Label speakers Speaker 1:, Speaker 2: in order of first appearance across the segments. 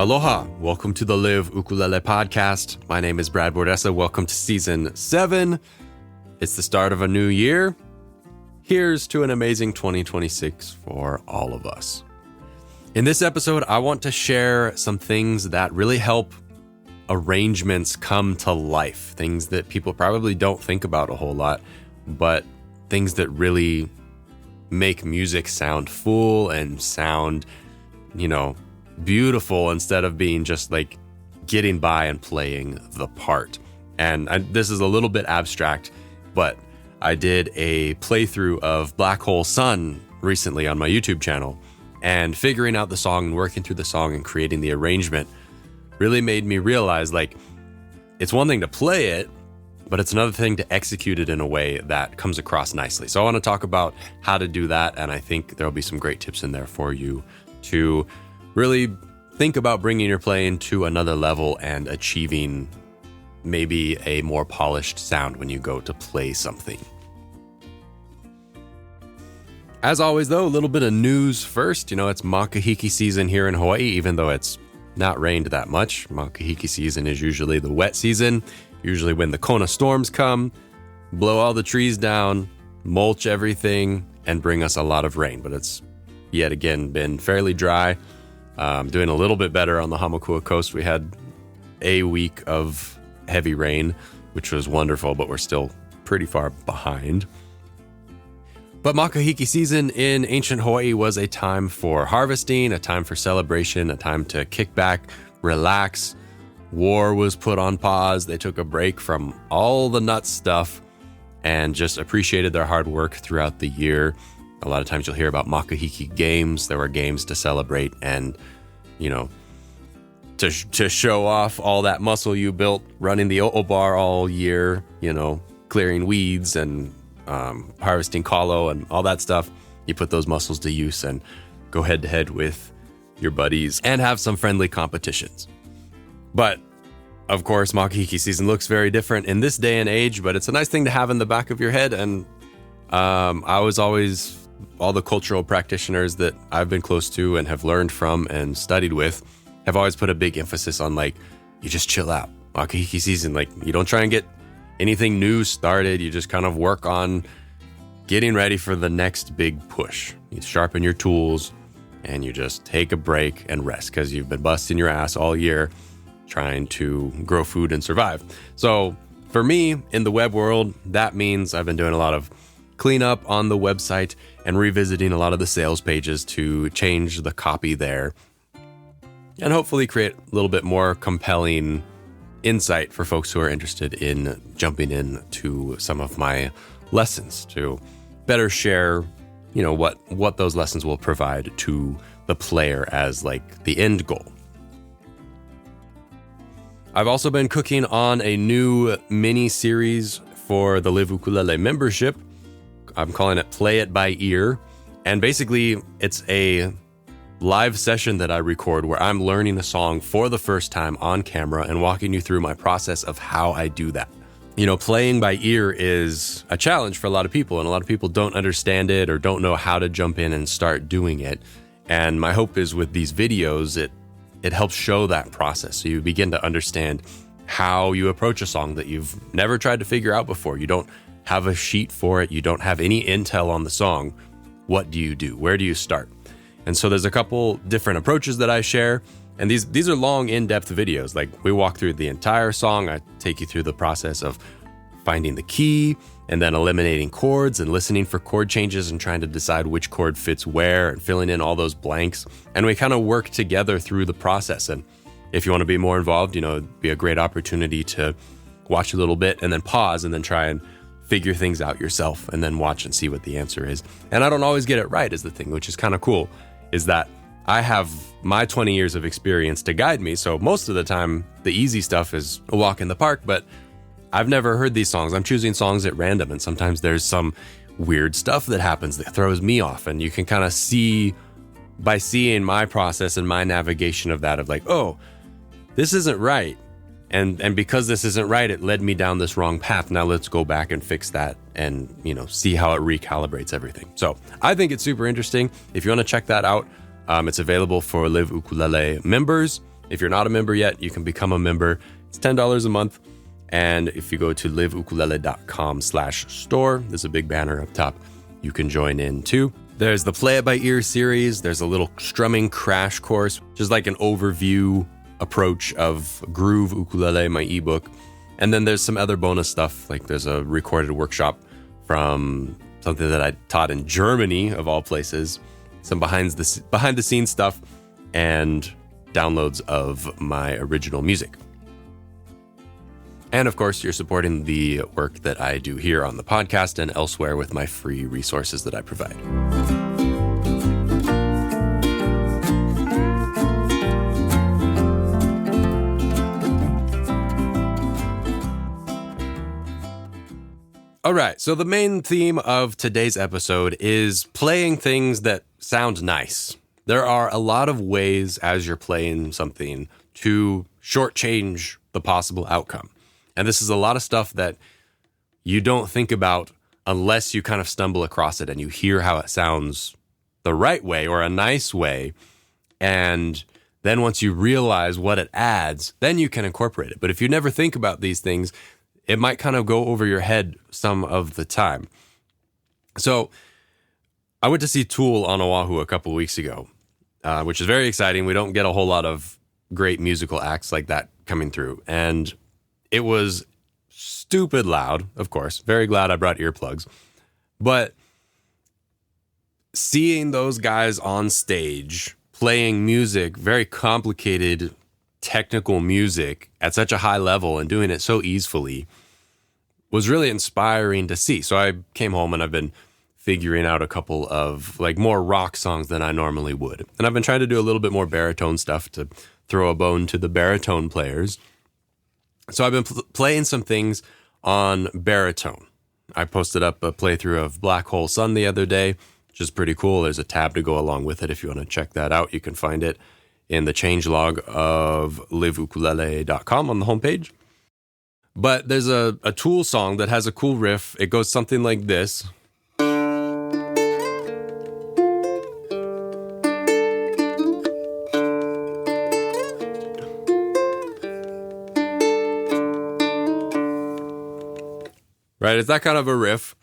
Speaker 1: Aloha, welcome to the Live Ukulele podcast. My name is Brad Bordessa. Welcome to season 7. It's the start of a new year. Here's to an amazing 2026 for all of us. In this episode, I want to share some things that really help arrangements come to life. Things that people probably don't think about a whole lot, but things that really make music sound full and sound, beautiful instead of being just like getting by and playing the part. And this is a little bit abstract, but I did a playthrough of Black Hole Sun recently on my YouTube channel, and figuring out the song and working through the song and creating the arrangement really made me realize, like, it's one thing to play it, but it's another thing to execute it in a way that comes across nicely. So I want to talk about how to do that, and I think there'll be some great tips in there for you to really think about bringing your playing to another level and achieving maybe a more polished sound when you go to play something. As always, though, a little bit of news first. It's makahiki season here in Hawaii, even though it's not rained that much. Makahiki season is usually the wet season, usually when the Kona storms come, blow all the trees down, mulch everything, and bring us a lot of rain. But it's yet again been fairly dry. Doing a little bit better on the Hamakua coast. We had a week of heavy rain, which was wonderful, but we're still pretty far behind. But makahiki season in ancient Hawaii was a time for harvesting, a time for celebration, a time to kick back, relax. War was put on pause. They took a break from all the nuts stuff and just appreciated their hard work throughout the year. A lot of times you'll hear about makahiki games. There were games to celebrate and, to show off all that muscle you built running the o'o bar all year, clearing weeds and harvesting kalo and all that stuff. You put those muscles to use and go head to head with your buddies and have some friendly competitions. But of course, makahiki season looks very different in this day and age, but it's a nice thing to have in the back of your head. And I was always, all the cultural practitioners that I've been close to and have learned from and studied with have always put a big emphasis on, like, you just chill out. Makahiki season, like, you don't try and get anything new started. You just kind of work on getting ready for the next big push. You sharpen your tools and you just take a break and rest because you've been busting your ass all year trying to grow food and survive. So for me, in the web world, that means I've been doing a lot of cleanup on the website and revisiting a lot of the sales pages to change the copy there and hopefully create a little bit more compelling insight for folks who are interested in jumping into some of my lessons to better share, what those lessons will provide to the player as like the end goal. I've also been cooking on a new mini series for the Live Ukulele membership. I'm calling it Play It By Ear. And basically, it's a live session that I record where I'm learning a song for the first time on camera and walking you through my process of how I do that. Playing by ear is a challenge for a lot of people, and a lot of people don't understand it or don't know how to jump in and start doing it. And my hope is with these videos, it helps show that process. So you begin to understand how you approach a song that you've never tried to figure out before. You don't have a sheet for it. You don't have any intel on the song. What do you do? Where do you start? And so there's a couple different approaches that I share. And these are long, in-depth videos. Like, we walk through the entire song. I take you through the process of finding the key and then eliminating chords and listening for chord changes and trying to decide which chord fits where and filling in all those blanks. And we kind of work together through the process. And if you want to be more involved, it'd be a great opportunity to watch a little bit and then pause and then try and figure things out yourself and then watch and see what the answer is. And I don't always get it right is the thing, which is kind of cool, is that I have my 20 years of experience to guide me. So most of the time, the easy stuff is a walk in the park, but I've never heard these songs. I'm choosing songs at random, and sometimes there's some weird stuff that happens that throws me off. And you can kind of see, by seeing my process and my navigation of that, of like, oh, this isn't right. And because this isn't right, it led me down this wrong path. Now let's go back and fix that and, see how it recalibrates everything. So I think it's super interesting. If you want to check that out, it's available for Live Ukulele members. If you're not a member yet, you can become a member. It's $10 a month. And if you go to liveukulele.com/store, there's a big banner up top. You can join in too. There's the Play It By Ear series. There's a little strumming crash course, which is like an overview approach of Groove Ukulele, my ebook. And then there's some other bonus stuff, like there's a recorded workshop from something that I taught in Germany, of all places, some behind the scenes stuff, and downloads of my original music. And of course, you're supporting the work that I do here on the podcast and elsewhere with my free resources that I provide. All right, so the main theme of today's episode is playing things that sound nice. There are a lot of ways as you're playing something to shortchange the possible outcome. And this is a lot of stuff that you don't think about unless you kind of stumble across it and you hear how it sounds the right way or a nice way. And then once you realize what it adds, then you can incorporate it. But if you never think about these things, it might kind of go over your head some of the time. So I went to see Tool on Oahu a couple of weeks ago, which is very exciting. We don't get a whole lot of great musical acts like that coming through. And it was stupid loud, of course. Very glad I brought earplugs. But seeing those guys on stage playing music, very complicated technical music at such a high level and doing it so easily was really inspiring to see. So I came home and I've been figuring out a couple of like more rock songs than I normally would. And I've been trying to do a little bit more baritone stuff to throw a bone to the baritone players. So I've been playing some things on baritone. I posted up a playthrough of Black Hole Sun the other day, which is pretty cool. There's a tab to go along with it. If you want to check that out, you can find it in the changelog of liveukulele.com on the homepage. But there's a Tool song that has a cool riff. It goes something like this. Right, it's that kind of a riff.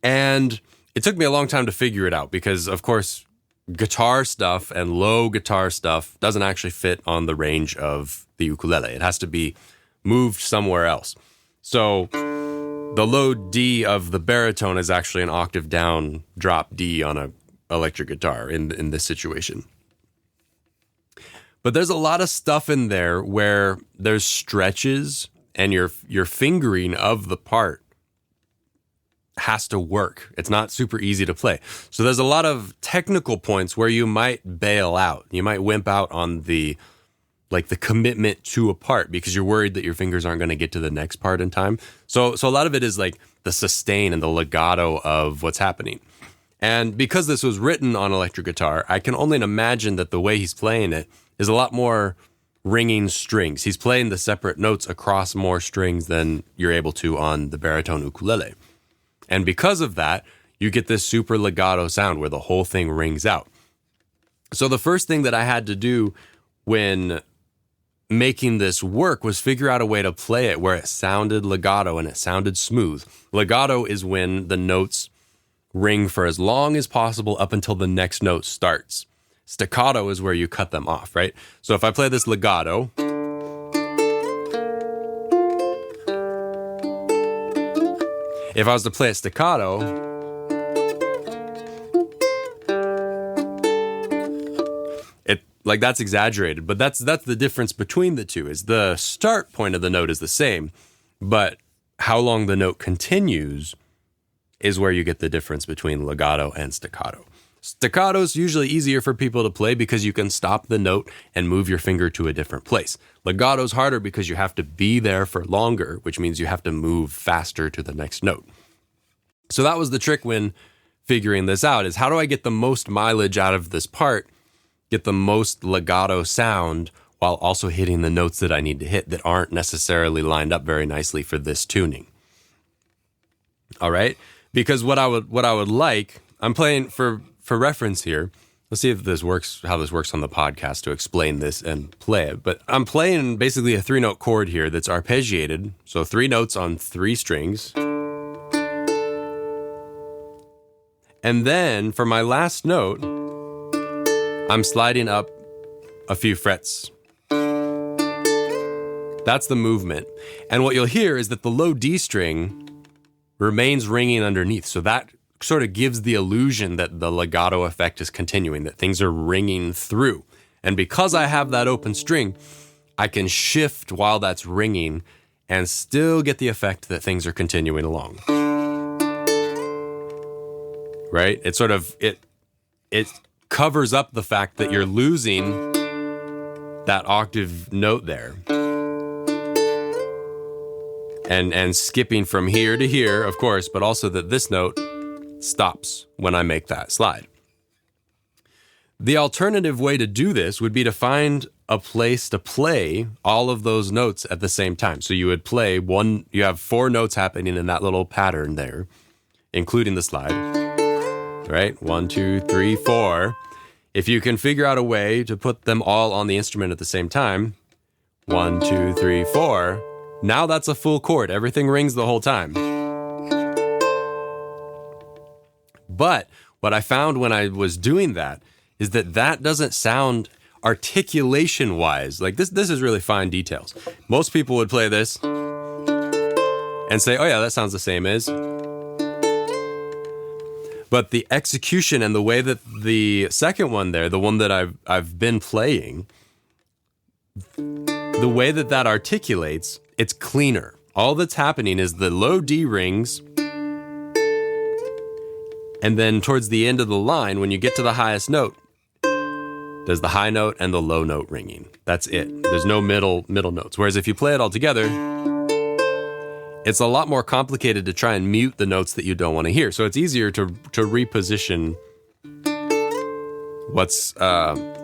Speaker 1: And it took me a long time to figure it out because, of course, guitar stuff and low guitar stuff doesn't actually fit on the range of the ukulele. It has to be moved somewhere else. So the low D of the baritone is actually an octave down drop D on a electric guitar in this situation. But there's a lot of stuff in there where there's stretches and your fingering of the part has to work. It's not super easy to play. So there's a lot of technical points where you might bail out. You might wimp out on the commitment to a part because you're worried that your fingers aren't going to get to the next part in time. So a lot of it is like the sustain and the legato of what's happening. And because this was written on electric guitar, I can only imagine that the way he's playing it is a lot more ringing strings. He's playing the separate notes across more strings than you're able to on the baritone ukulele. And because of that, you get this super legato sound where the whole thing rings out. So the first thing that I had to do when making this work was figure out a way to play it where it sounded legato and it sounded smooth. Legato is when the notes ring for as long as possible up until the next note starts. Staccato is where you cut them off, right? So if I play this legato, if I was to play it staccato, like that's exaggerated, but that's the difference between the two. Is the start point of the note is the same, but how long the note continues is where you get the difference between legato and staccato. Staccato is usually easier for people to play because you can stop the note and move your finger to a different place. Legato is harder because you have to be there for longer, which means you have to move faster to the next note. So that was the trick when figuring this out, is how do I get the most mileage out of this part, get the most legato sound while also hitting the notes that I need to hit that aren't necessarily lined up very nicely for this tuning. All right? Because what I would like, I'm playing for reference here, let's see if this works, how this works on the podcast to explain this and play it. But I'm playing basically a 3-note chord here that's arpeggiated. So 3 notes on 3 strings. And then for my last note, I'm sliding up a few frets. That's the movement. And what you'll hear is that the low D string remains ringing underneath. So that sort of gives the illusion that the legato effect is continuing, that things are ringing through. And because I have that open string, I can shift while that's ringing and still get the effect that things are continuing along. Right? It sort of, it covers up the fact that you're losing that octave note there. And skipping from here to here, of course, but also that this note stops when I make that slide. The alternative way to do this would be to find a place to play all of those notes at the same time. So you would play one, you have 4 notes happening in that little pattern there, including the slide, right? 1, 2, 3, 4. If you can figure out a way to put them all on the instrument at the same time, 1, 2, 3, 4, now that's a full chord. Everything rings the whole time. But what I found when I was doing that is that that doesn't sound articulation-wise. Like this is really fine details. Most people would play this and say, oh yeah, that sounds the same as. But the execution and the way that the second one there, the one that I've been playing, the way that that articulates, it's cleaner. All that's happening is the low D rings, and then towards the end of the line, when you get to the highest note, there's the high note and the low note ringing. That's it. There's no middle notes. Whereas if you play it all together, it's a lot more complicated to try and mute the notes that you don't want to hear. So it's easier to reposition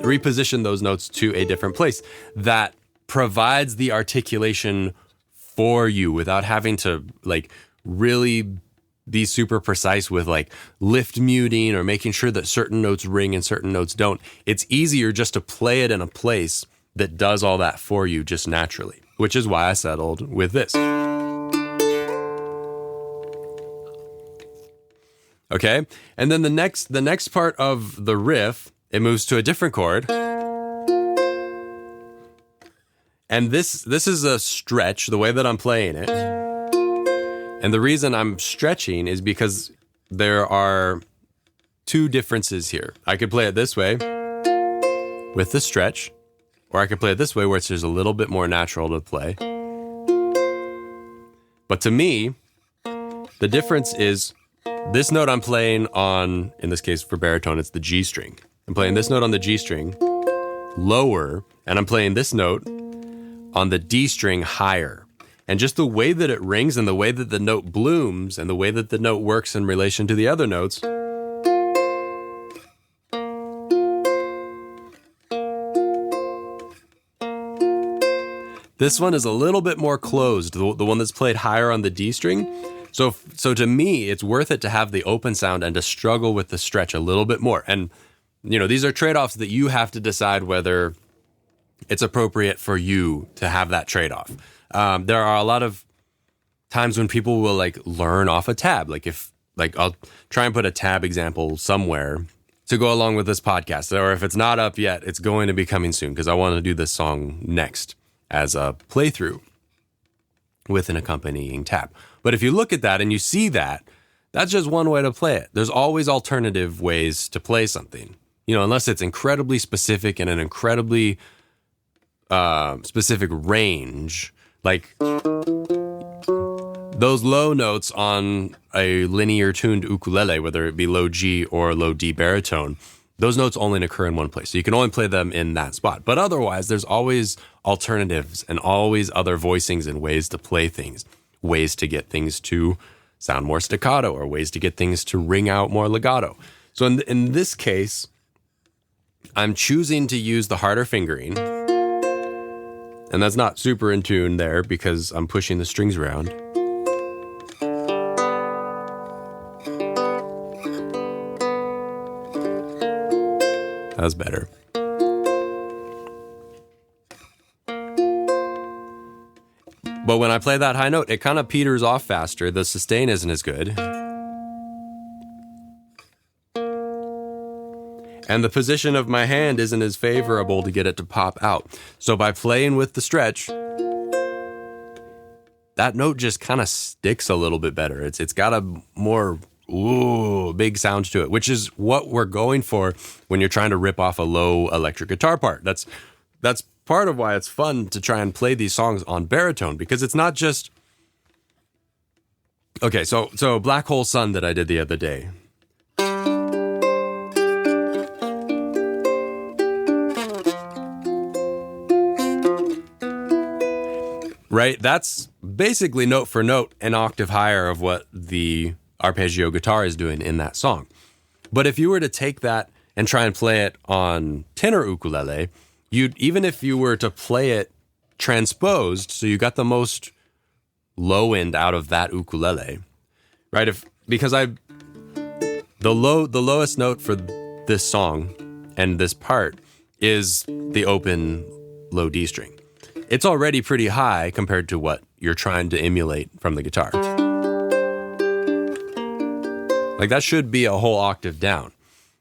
Speaker 1: reposition those notes to a different place that provides the articulation for you without having to like really be super precise with like lift muting or making sure that certain notes ring and certain notes don't. It's easier just to play it in a place that does all that for you just naturally, which is why I settled with this. Okay, and then the next part of the riff, it moves to a different chord. And this is a stretch, the way that I'm playing it. And the reason I'm stretching is because there are 2 differences here. I could play it this way with the stretch, or I could play it this way where it's just a little bit more natural to play. But to me, the difference is this note I'm playing on, in this case for baritone, it's the G string. I'm playing this note on the G string lower, and I'm playing this note on the D string higher. And just the way that it rings and the way that the note blooms and the way that the note works in relation to the other notes, this one is a little bit more closed, the one that's played higher on the D string. So to me, it's worth it to have the open sound and to struggle with the stretch a little bit more. And, you know, these are trade-offs that you have to decide whether it's appropriate for you to have that trade-off. There are a lot of times when people will like learn off a tab. Like I'll try and put a tab example somewhere to go along with this podcast. Or if it's not up yet, it's going to be coming soon because I want to do this song next as a playthrough with an accompanying tab. But if you look at that and you see that, that's just one way to play it. There's always alternative ways to play something, you know, unless it's incredibly specific and an incredibly specific range. Like those low notes on a linear tuned ukulele, whether it be low G or low D baritone, those notes only occur in one place. So you can only play them in that spot. But otherwise, there's always alternatives and always other voicings and ways to play things, ways to get things to sound more staccato or ways to get things to ring out more legato. So in this case, I'm choosing to use the harder fingering. And that's not super in tune there because I'm pushing the strings around. That's better. But when I play that high note, it kind of peters off faster. The sustain isn't as good. And the position of my hand isn't as favorable to get it to pop out. So by playing with the stretch, that note just kind of sticks a little bit better. It's got a more big sound to it, which is what we're going for when you're trying to rip off a low electric guitar part. That's part of why it's fun to try and play these songs on baritone, because it's not just... Okay, so Black Hole Sun that I did the other day. Right? That's basically note for note an octave higher of what the arpeggio guitar is doing in that song. But if you were to take that and try and play it on tenor ukulele, even if you were to play it transposed, so you got the most low end out of that ukulele, right? Because the lowest note for this song and this part is the open low D string. It's already pretty high compared to what you're trying to emulate from the guitar. Like, that should be a whole octave down.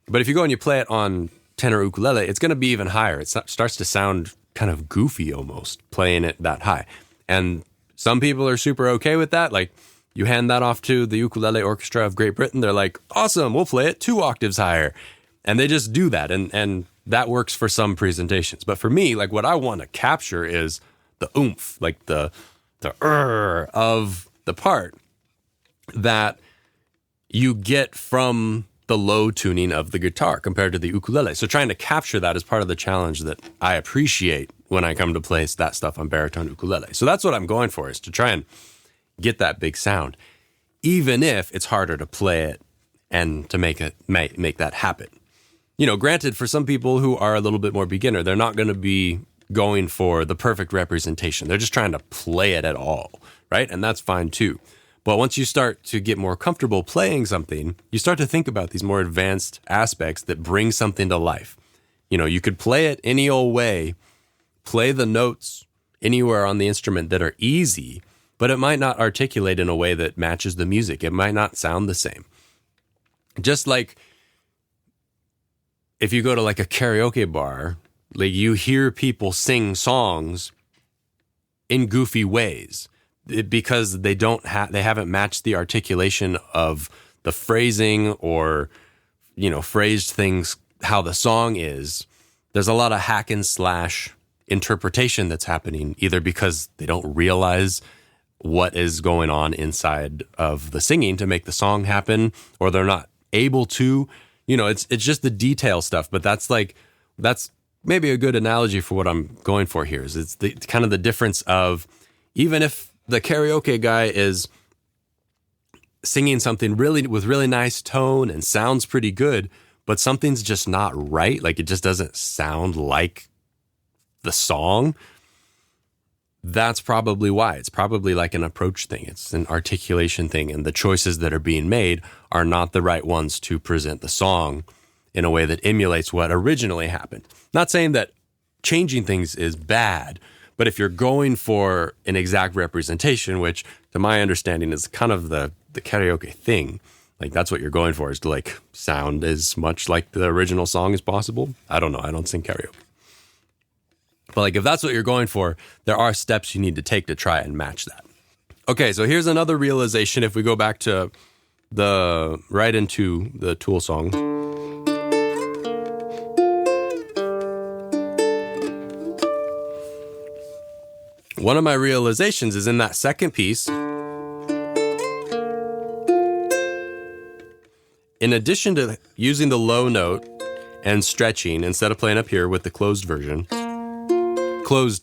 Speaker 1: But if you go and you play it on tenor ukulele, it's going to be even higher. It starts to sound kind of goofy almost, playing it that high. And some people are super okay with that. Like, you hand that off to the Ukulele Orchestra of Great Britain, they're like, awesome, we'll play it 2 octaves higher. And they just do that. And that works for some presentations. But for me, like, what I want to capture is the oomph, like the of the part that you get from the low tuning of the guitar compared to the ukulele. So trying to capture that is part of the challenge that I appreciate when I come to play that stuff on baritone ukulele. So that's what I'm going for, is to try and get that big sound, even if it's harder to play it and to make that happen. You know, granted, for some people who are a little bit more beginner, they're not going to be going for the perfect representation. They're just trying to play it at all, right? And that's fine too. But once you start to get more comfortable playing something, you start to think about these more advanced aspects that bring something to life. You know, you could play it any old way, play the notes anywhere on the instrument that are easy, but it might not articulate in a way that matches the music. It might not sound the same. Just like if you go to like a karaoke bar, like, you hear people sing songs in goofy ways because they haven't matched the articulation of the phrasing or, you know, phrased things how the song is. There's a lot of hack and slash interpretation that's happening, either because they don't realize what is going on inside of the singing to make the song happen, or they're not able to. You know, it's just the detail stuff, but that's maybe a good analogy for what I'm going for here. Is it's the kind of the difference of, even if the karaoke guy is singing something with really nice tone and sounds pretty good, but something's just not right, like it just doesn't sound like the song, that's probably why. It's probably like an approach thing. It's an articulation thing, and the choices that are being made are not the right ones to present the song in a way that emulates what originally happened. Not saying that changing things is bad, but if you're going for an exact representation, which to my understanding is kind of the karaoke thing, like that's what you're going for, is to like sound as much like the original song as possible. I don't know. I don't sing karaoke. But like, if that's what you're going for, there are steps you need to take to try and match that. Okay, so here's another realization. If we go back to right into the Tool song. One of my realizations is in that second piece, in addition to using the low note and stretching instead of playing up here with the closed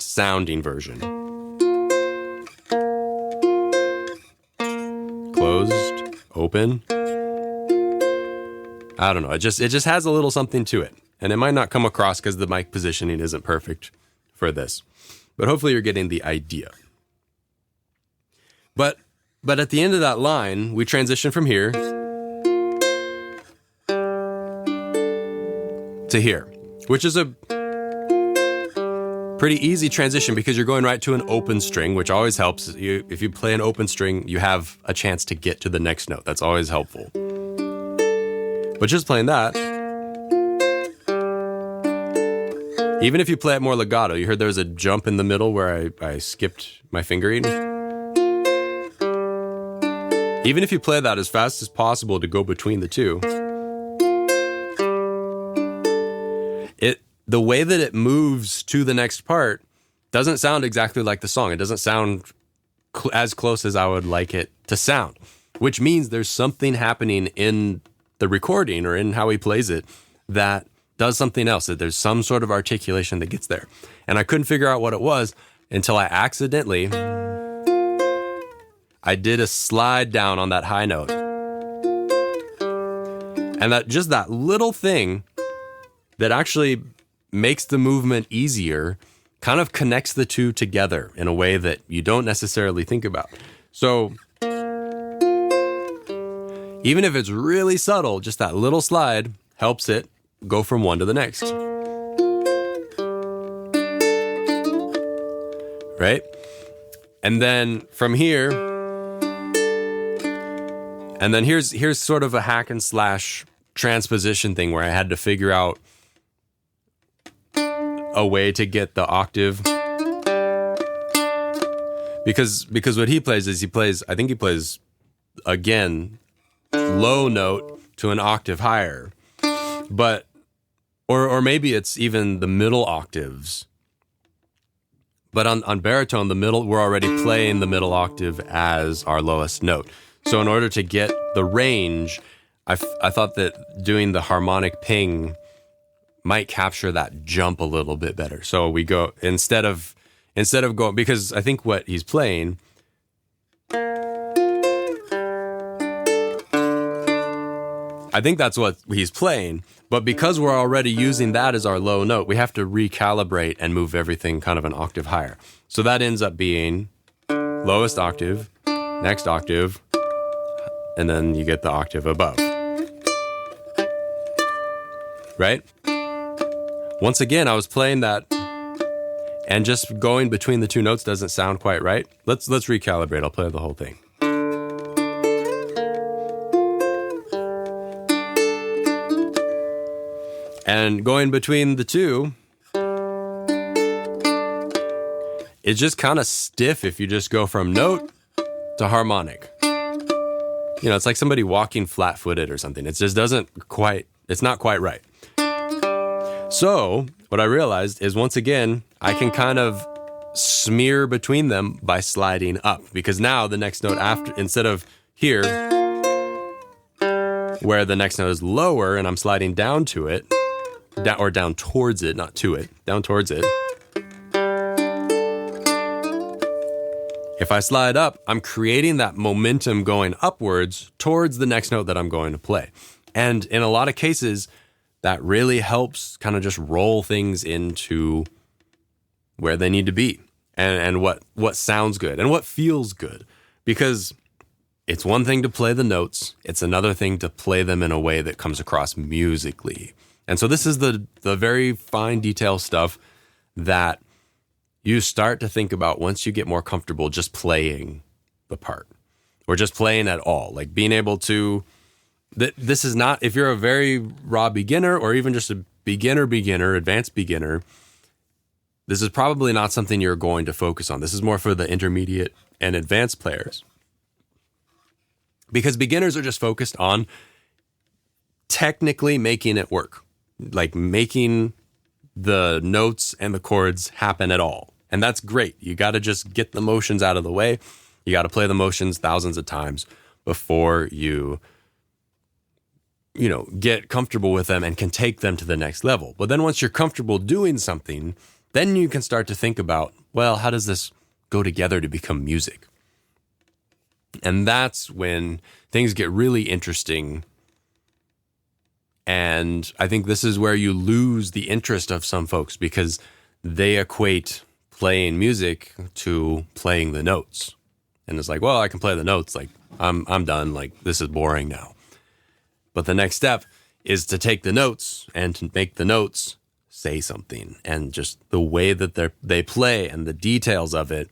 Speaker 1: sounding version. Closed, open. I don't know. It just has a little something to it. And it might not come across because the mic positioning isn't perfect for this. But hopefully you're getting the idea. But at the end of that line, we transition from here to here. which is a pretty easy transition because you're going right to an open string, which always helps. If you play an open string, you have a chance to get to the next note. That's always helpful. But just playing that, even if you play it more legato, you heard there was a jump in the middle where I skipped my fingering. Even if you play that as fast as possible to go between the two, the way that it moves to the next part doesn't sound exactly like the song. It doesn't sound as close as I would like it to sound, which means there's something happening in the recording or in how he plays it that does something else, that there's some sort of articulation that gets there. And I couldn't figure out what it was until I accidentally, I did a slide down on that high note. And that little thing that actually makes the movement easier kind of connects the two together in a way that you don't necessarily think about. So even if it's really subtle, just that little slide helps it go from one to the next. Right? And then from here, and then here's sort of a hack and slash transposition thing where I had to figure out a way to get the octave, because what he plays is I think he plays again low note to an octave higher, but or maybe it's even the middle octaves, but on baritone the middle, we're already playing the middle octave as our lowest note. So in order to get the range, I thought that doing the harmonic ping might capture that jump a little bit better. So we go instead of going, because I think what he's playing, I think that's what he's playing, but because we're already using that as our low note, we have to recalibrate and move everything kind of an octave higher. So that ends up being lowest octave, next octave, and then you get the octave above. Right? Once again, I was playing that and just going between the two notes doesn't sound quite right. Let's recalibrate. I'll play the whole thing. And going between the two, it's just kind of stiff if you just go from note to harmonic. You know, it's like somebody walking flat-footed or something. It just doesn't quite, it's not quite right. So what I realized is, once again, I can kind of smear between them by sliding up, because now the next note after, instead of here, where the next note is lower and I'm sliding down to it, down towards it, not to it, down towards it. If I slide up, I'm creating that momentum going upwards towards the next note that I'm going to play. And in a lot of cases, that really helps kind of just roll things into where they need to be and what sounds good and what feels good. Because it's one thing to play the notes, it's another thing to play them in a way that comes across musically. And so this is the very fine detail stuff that you start to think about once you get more comfortable just playing the part or just playing at all. Like being able to, this is not, if you're a very raw beginner or even just a beginner, advanced beginner, this is probably not something you're going to focus on. This is more for the intermediate and advanced players. Because beginners are just focused on technically making it work. Like making the notes and the chords happen at all. And that's great. You got to just get the motions out of the way. You got to play the motions thousands of times before you get comfortable with them and can take them to the next level. But then once you're comfortable doing something, then you can start to think about, well, how does this go together to become music? And that's when things get really interesting. And I think this is where you lose the interest of some folks because they equate playing music to playing the notes. And it's like, well, I can play the notes. Like, I'm done. Like, this is boring now. But the next step is to take the notes and to make the notes say something, and just the way that they play and the details of it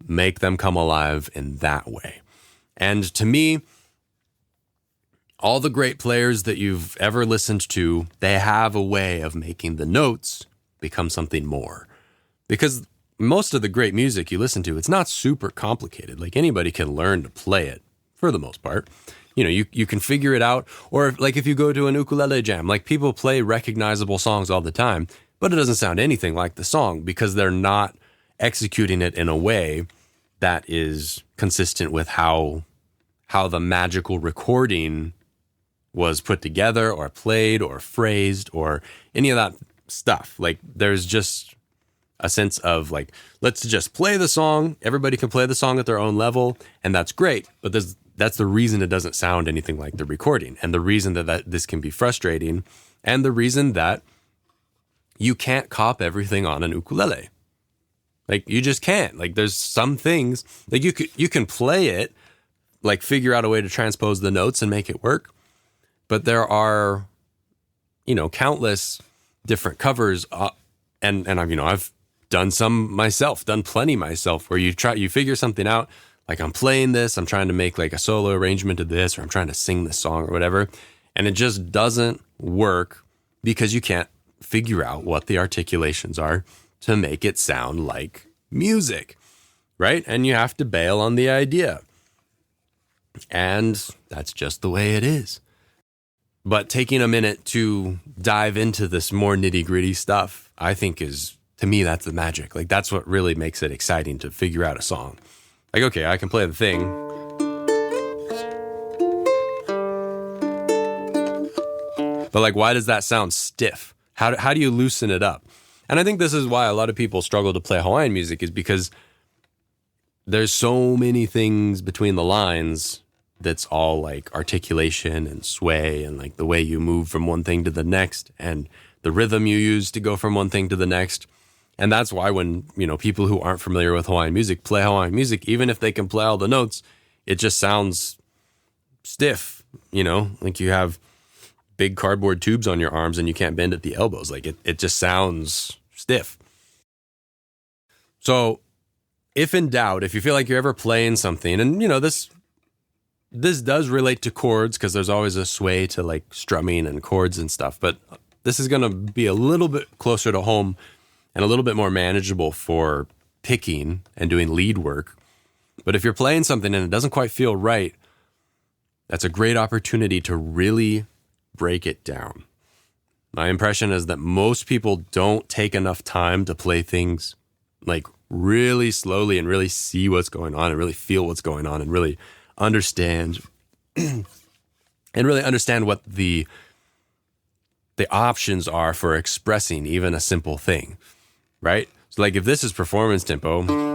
Speaker 1: make them come alive in that way. And to me, all the great players that you've ever listened to, they have a way of making the notes become something more. Because most of the great music you listen to, it's not super complicated. Like, anybody can learn to play it for the most part. You know, you can figure it out. Or like if you go to an ukulele jam, like, people play recognizable songs all the time, but it doesn't sound anything like the song because they're not executing it in a way that is consistent with how the magical recording was put together or played or phrased or any of that stuff. Like, there's just a sense of like, let's just play the song. Everybody can play the song at their own level, and that's great. But that's the reason it doesn't sound anything like the recording, and the reason that this can be frustrating, and the reason that you can't cop everything on an ukulele. Like, you just can't. Like, there's some things like you can play it, like figure out a way to transpose the notes and make it work. But there are, countless different covers, and I've done some myself, done plenty myself, where you figure something out. Like, I'm playing this, I'm trying to make like a solo arrangement of this, or I'm trying to sing this song or whatever, and it just doesn't work because you can't figure out what the articulations are to make it sound like music, right? And you have to bail on the idea. And that's just the way it is. But taking a minute to dive into this more nitty-gritty stuff, I think to me, that's the magic. Like, that's what really makes it exciting to figure out a song. Like, okay, I can play the thing. But like, why does that sound stiff? How do you loosen it up? And I think this is why a lot of people struggle to play Hawaiian music, is because there's so many things between the lines that's all like articulation and sway and like the way you move from one thing to the next and the rhythm you use to go from one thing to the next. And that's why when, people who aren't familiar with Hawaiian music play Hawaiian music, even if they can play all the notes, it just sounds stiff, like you have big cardboard tubes on your arms and you can't bend at the elbows. Like, it just sounds stiff. So if in doubt, if you feel like you're ever playing something, and this does relate to chords, because there's always a sway to like strumming and chords and stuff, but this is going to be a little bit closer to home and a little bit more manageable for picking and doing lead work. But if you're playing something and it doesn't quite feel right, that's a great opportunity to really break it down. My impression is that most people don't take enough time to play things like really slowly and really see what's going on and really feel what's going on and really understand what the options are for expressing even a simple thing, right? So like, if this is performance tempo,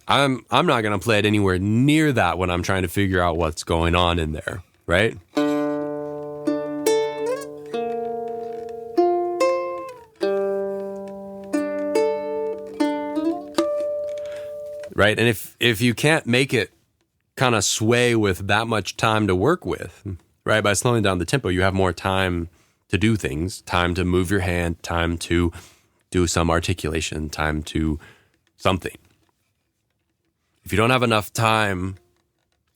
Speaker 1: I'm not going to play it anywhere near that when I'm trying to figure out what's going on in there, right? Right? And if you can't make it kind of sway with that much time to work with, right? By slowing down the tempo, you have more time to do things, time to move your hand, time to do some articulation, time to something. If you don't have enough time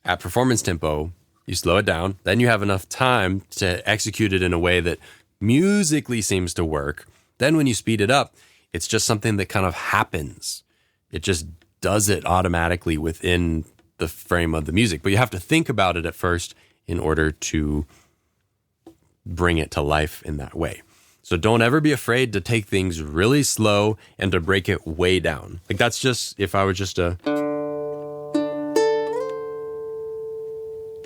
Speaker 1: at performance tempo, you slow it down, then you have enough time to execute it in a way that musically seems to work. Then when you speed it up, it's just something that kind of happens. It just does it automatically within the frame of the music. But you have to think about it at first in order to bring it to life in that way. So don't ever be afraid to take things really slow and to break it way down. Like, that's just, if I were just a...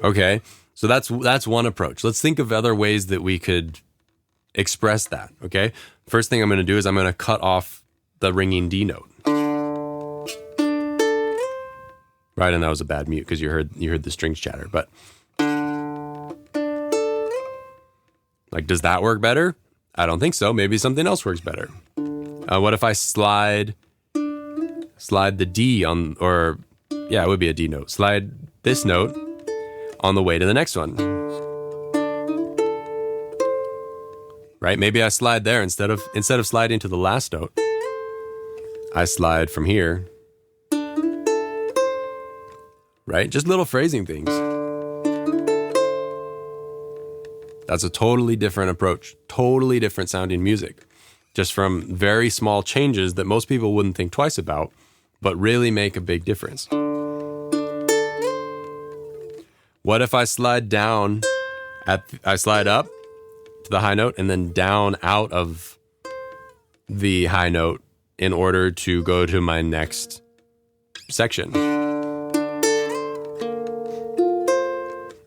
Speaker 1: Okay, so that's one approach. Let's think of other ways that we could express that, okay? First thing I'm going to do is I'm going to cut off the ringing D note. Right, and that was a bad mute because you heard the strings chatter, but like, does that work better? I don't think so. Maybe something else works better. What if I slide the D on, or yeah, it would be a D note. Slide this note on the way to the next one. right? Maybe I slide there instead of sliding to the last note. I slide from here, right? Just little phrasing things. That's a totally different approach, totally different sounding music, just from very small changes that most people wouldn't think twice about, but really make a big difference. What if I slide down, I slide up to the high note and then down out of the high note in order to go to my next section?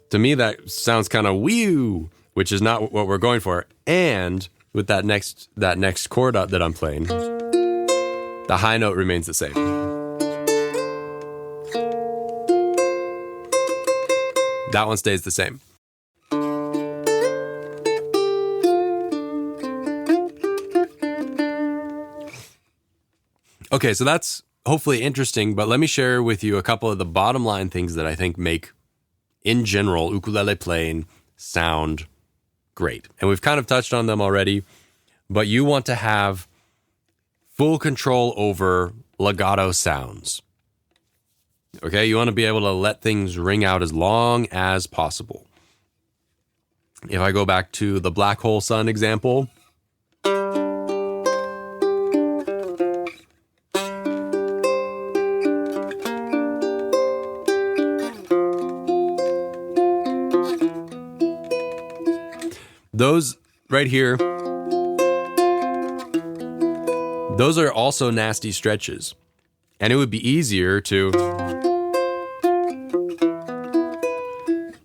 Speaker 1: To me, that sounds kind of wee, which is not what we're going for. And with that next chord that I'm playing, the high note remains the same. That one stays the same. Okay, so that's hopefully interesting, but let me share with you a couple of the bottom line things that I think make, in general, ukulele playing sound great. And we've kind of touched on them already, but you want to have full control over legato sounds. Okay, you want to be able to let things ring out as long as possible. If I go back to the Black Hole Sun example, those right here, those are also nasty stretches. And it would be easier to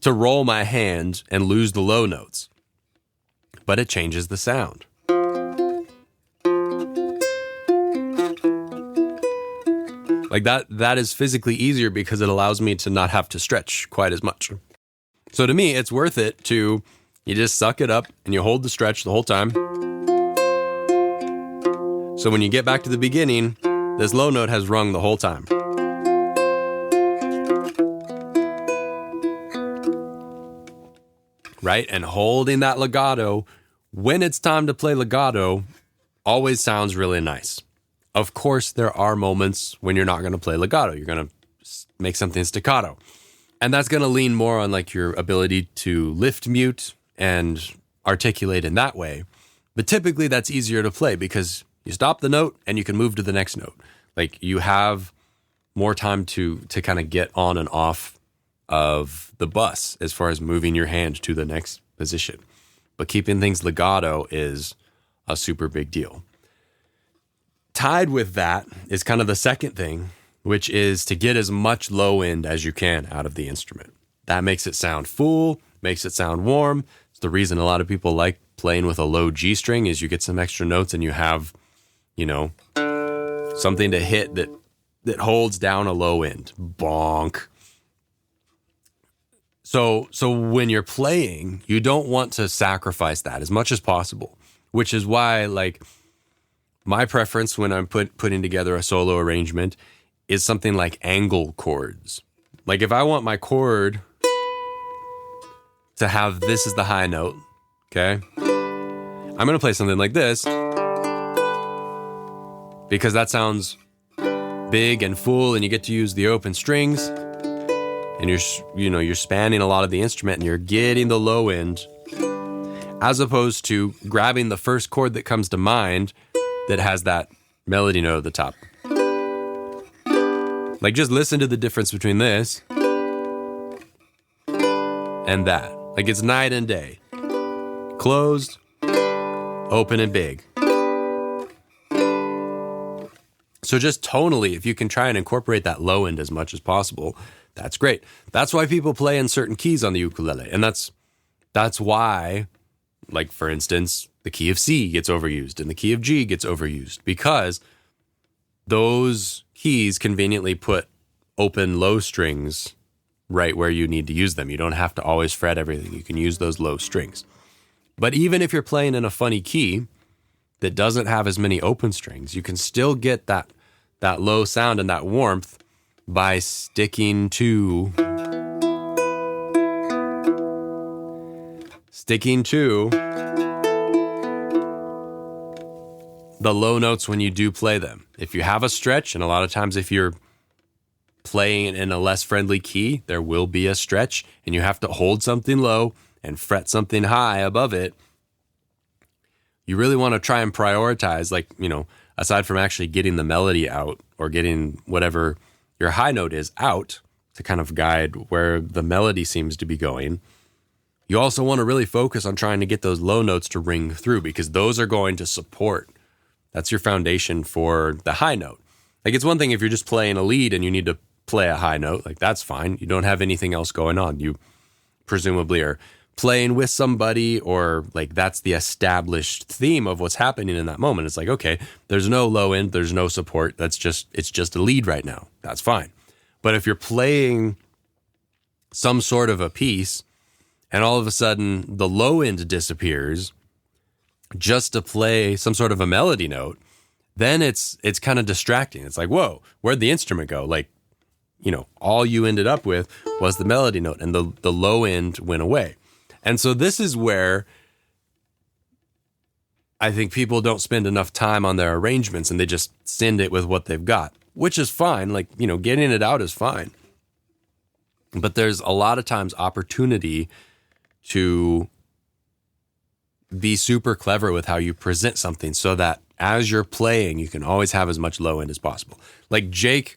Speaker 1: roll my hand and lose the low notes. But it changes the sound. Like that is physically easier because it allows me to not have to stretch quite as much. So to me, it's worth it to, you just suck it up and you hold the stretch the whole time. So when you get back to the beginning, this low note has rung the whole time. Right? And holding that legato, when it's time to play legato, always sounds really nice. Of course, there are moments when you're not going to play legato. You're going to make something staccato. And that's going to lean more on like your ability to lift mute and articulate in that way. But typically that's easier to play because you stop the note and you can move to the next note. Like you have more time to kind of get on and off of the bus as far as moving your hand to the next position. But keeping things legato is a super big deal. Tied with that is kind of the second thing, which is to get as much low end as you can out of the instrument. That makes it sound full, makes it sound warm. It's the reason a lot of people like playing with a low G string is you get some extra notes and you have, you know, something to hit that holds down a low end. Bonk. So when you're playing, you don't want to sacrifice that as much as possible, which is why, like, my preference when I'm putting together a solo arrangement is something like angle chords. Like if I want my chord to have this as the high note, okay, I'm going to play something like this because that sounds big and full and you get to use the open strings and you're spanning a lot of the instrument and you're getting the low end, as opposed to grabbing the first chord that comes to mind that has that melody note at the top. Like just listen to the difference between this and that. Like it's night and day. Closed, open and big. So just tonally, if you can try and incorporate that low end as much as possible, that's great. That's why people play in certain keys on the ukulele. And that's why, like for instance, the key of C gets overused and the key of G gets overused, because those keys conveniently put open low strings right where you need to use them. You don't have to always fret everything. You can use those low strings. But even if you're playing in a funny key that doesn't have as many open strings, you can still get that low sound and that warmth by sticking to the low notes when you do play them. If you have a stretch, and a lot of times if you're playing in a less friendly key, there will be a stretch, and you have to hold something low and fret something high above it. You really want to try and prioritize, like, aside from actually getting the melody out or getting whatever your high note is out to kind of guide where the melody seems to be going. You also want to really focus on trying to get those low notes to ring through, because those are going to support. That's your foundation for the high note. Like, it's one thing if you're just playing a lead and you need to play a high note, like, that's fine. You don't have anything else going on. You presumably are playing with somebody, or like that's the established theme of what's happening in that moment. It's like, okay, there's no low end, there's no support. It's just a lead right now. That's fine. But if you're playing some sort of a piece and all of a sudden the low end disappears just to play some sort of a melody note, then it's kind of distracting. It's like, whoa, where'd the instrument go? Like, all you ended up with was the melody note, and the low end went away. And so this is where I think people don't spend enough time on their arrangements, and they just send it with what they've got, which is fine. Like, getting it out is fine. But there's a lot of times opportunity to be super clever with how you present something, so that as you're playing, you can always have as much low end as possible. Like Jake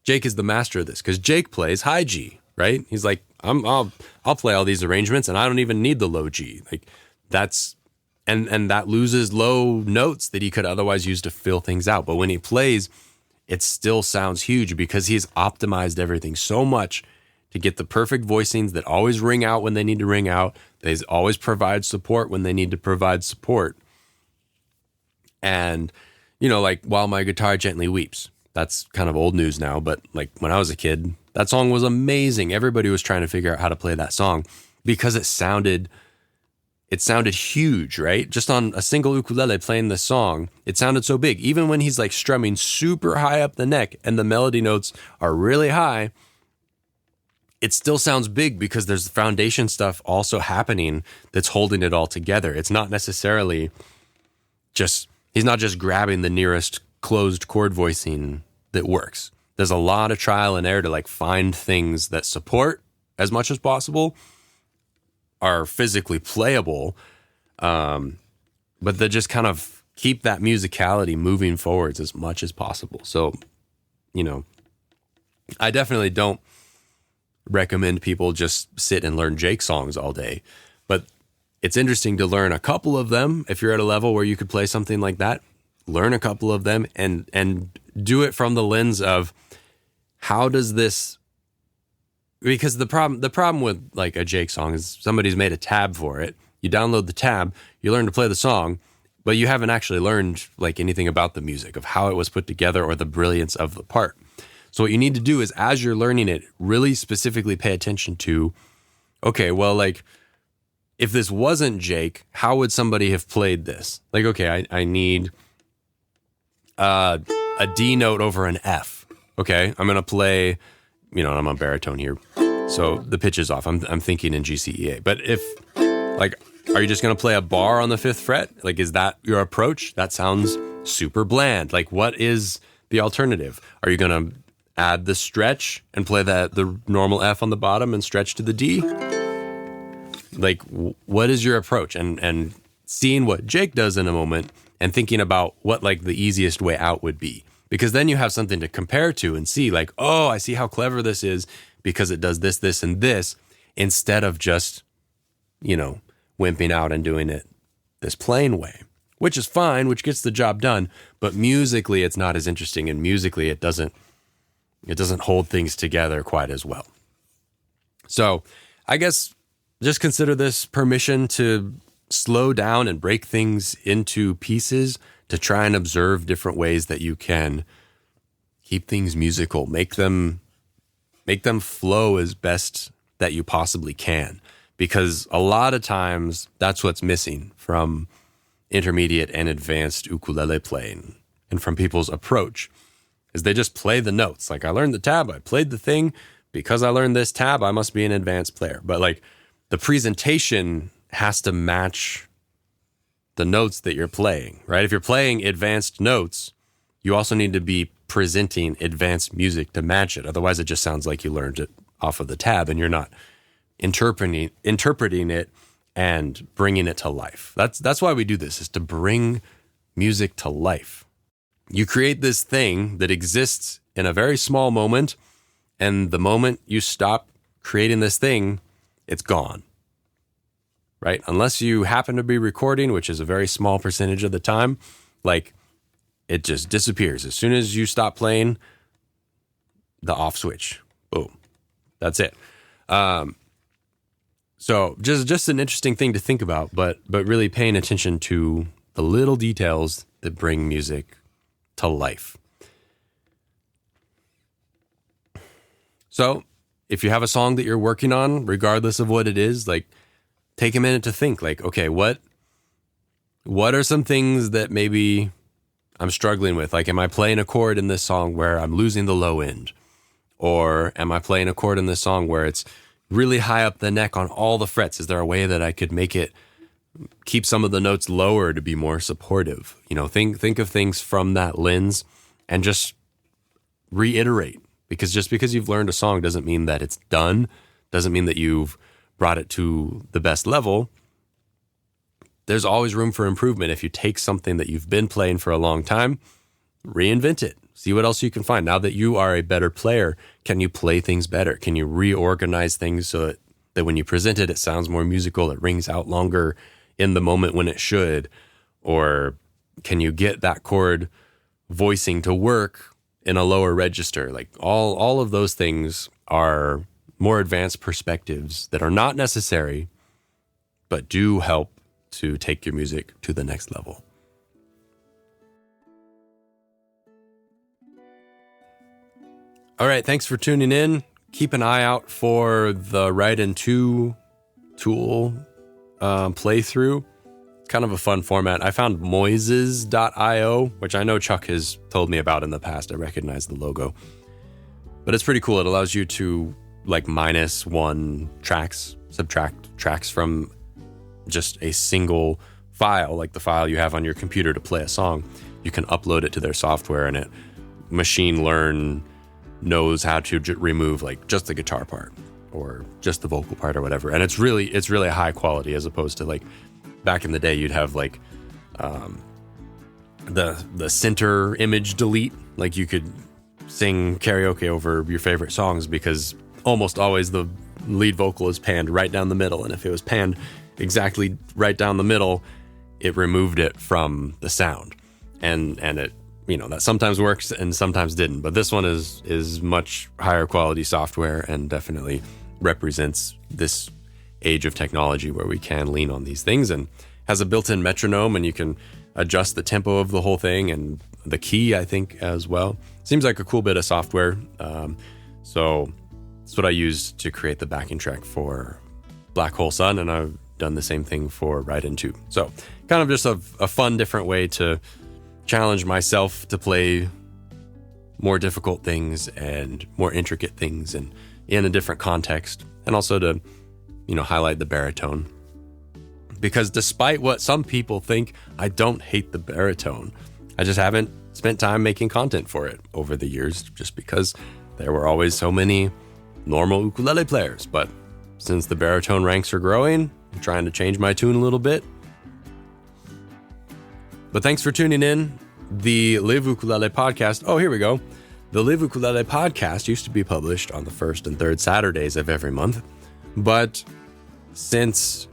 Speaker 1: is the master of this, because Jake plays high G, right? He's like, I'll play all these arrangements and I don't even need the low G. Like, that's, and that loses low notes that he could otherwise use to fill things out. But when he plays, it still sounds huge, because he's optimized everything so much to get the perfect voicings that always ring out when they need to ring out. They always provide support when they need to provide support. And, like, While My Guitar Gently Weeps, that's kind of old news now, but like when I was a kid, that song was amazing. Everybody was trying to figure out how to play that song because it sounded huge, right? Just on a single ukulele playing the song, it sounded so big. Even when he's like strumming super high up the neck and the melody notes are really high, it still sounds big because there's foundation stuff also happening that's holding it all together. It's not necessarily he's not just grabbing the nearest closed chord voicing that works. There's a lot of trial and error to like find things that support as much as possible, are physically playable, but that just kind of keep that musicality moving forwards as much as possible. So, I definitely don't recommend people just sit and learn Jake songs all day, but it's interesting to learn a couple of them. If you're at a level where you could play something like that, learn a couple of them and do it from the lens of how does this, because the problem with like a Jake song is somebody's made a tab for it. You download the tab, you learn to play the song, but you haven't actually learned like anything about the music, of how it was put together or the brilliance of the part. So what you need to do is, as you're learning it, really specifically pay attention to, okay, well, like, if this wasn't Jake, how would somebody have played this? Like, okay, I need a D note over an F. Okay, I'm gonna play, I'm a baritone here, so the pitch is off. I'm thinking in G, C, E, A. But if, like, are you just gonna play a bar on the 5th fret? Like, is that your approach? That sounds super bland. Like, what is the alternative? Are you gonna add the stretch and play the normal F on the bottom and stretch to the D? Like, what is your approach? And seeing what Jake does in a moment and thinking about what like the easiest way out would be, because then you have something to compare to and see like, oh, I see how clever this is because it does this, this, and this, instead of just, wimping out and doing it this plain way, which is fine, which gets the job done. But musically, it's not as interesting, and musically, it doesn't hold things together quite as well. So I guess just consider this permission to slow down and break things into pieces, to try and observe different ways that you can keep things musical, make them flow as best that you possibly can. Because a lot of times that's what's missing from intermediate and advanced ukulele playing and from people's approach, is they just play the notes. Like, I learned the tab, I played the thing. Because I learned this tab, I must be an advanced player. But like, the presentation has to match the notes that you're playing, right? If you're playing advanced notes, you also need to be presenting advanced music to match it. Otherwise, it just sounds like you learned it off of the tab and you're not interpreting it and bringing it to life. That's why we do this, is to bring music to life. You create this thing that exists in a very small moment, and the moment you stop creating this thing, it's gone, right? Unless you happen to be recording, which is a very small percentage of the time, like it just disappears. As soon as you stop playing, the off switch, boom, that's it. So just an interesting thing to think about, but really paying attention to the little details that bring music to life. So if you have a song that you're working on, regardless of what it is, like take a minute to think like, okay, what are some things that maybe I'm struggling with? Like, am I playing a chord in this song where I'm losing the low end? Or am I playing a chord in this song where it's really high up the neck on all the frets? Is there a way that I could make it keep some of the notes lower to be more supportive? You know, think of things from that lens and just reiterate. Because just because you've learned a song doesn't mean that it's done, doesn't mean that you've brought it to the best level. There's always room for improvement. If you take something that you've been playing for a long time, reinvent it. See what else you can find. Now that you are a better player, can you play things better? Can you reorganize things so that when you present it, it sounds more musical, it rings out longer in the moment when it should? Or can you get that chord voicing to work in a lower register? Like all of those things are more advanced perspectives that are not necessary, but do help to take your music to the next level. All right, thanks for tuning in. Keep an eye out for the Write in 2 tool playthrough. Kind of a fun format. I found moises.io, which I know Chuck has told me about in the past. I recognize the logo. But it's pretty cool. It allows you to like -1 tracks, subtract tracks from just a single file, like the file you have on your computer to play a song. You can upload it to their software and it machine learn knows how to remove like just the guitar part or just the vocal part or whatever. And it's really high quality, as opposed to like back in the day, you'd have like the center image delete. Like you could sing karaoke over your favorite songs because almost always the lead vocal is panned right down the middle. And if it was panned exactly right down the middle, it removed it from the sound. And it, you know, that sometimes works and sometimes didn't. But this one is much higher quality software and definitely represents this age of technology where we can lean on these things, and has a built-in metronome, and you can adjust the tempo of the whole thing and the key, I think, as well. Seems like a cool bit of software. So that's what I used to create the backing track for Black Hole Sun, and I've done the same thing for Write in 2. So kind of just a fun, different way to challenge myself to play more difficult things and more intricate things and in a different context, and also to, you know, highlight the baritone. Because despite what some people think, I don't hate the baritone. I just haven't spent time making content for it over the years, just because there were always so many normal ukulele players. But since the baritone ranks are growing, I'm trying to change my tune a little bit. But thanks for tuning in. The Live Ukulele podcast. Oh, here we go. The Live Ukulele podcast used to be published on the first and third Saturdays of every month. But since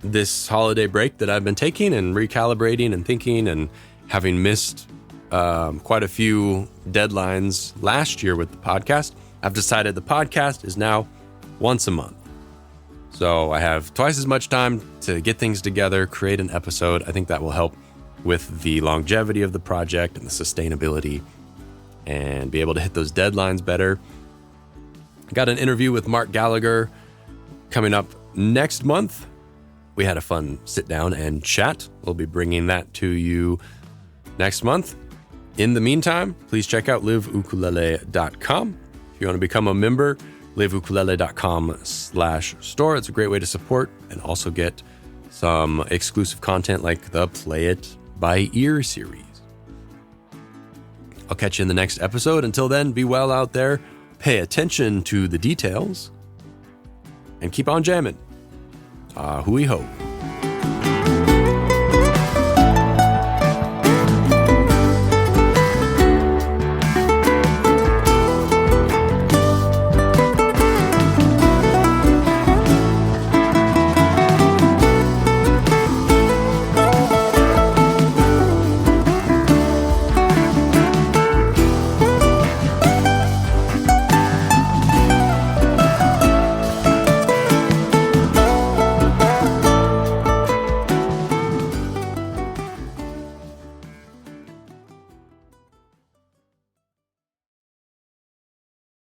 Speaker 1: this holiday break that I've been taking and recalibrating and thinking and having missed quite a few deadlines last year with the podcast, I've decided the podcast is now once a month. So I have twice as much time to get things together, create an episode. I think that will help with the longevity of the project and the sustainability, and be able to hit those deadlines better. I got an interview with Mark Gallagher coming up next month. We had a fun sit down and chat. We'll be bringing that to you next month. In the meantime, please check out liveukulele.com. If you want to become a member, liveukulele.com/store. It's a great way to support and also get some exclusive content like the Play It by Ear series. I'll catch you in the next episode. Until then, be well out there, pay attention to the details, and keep on jamming. Hui ho.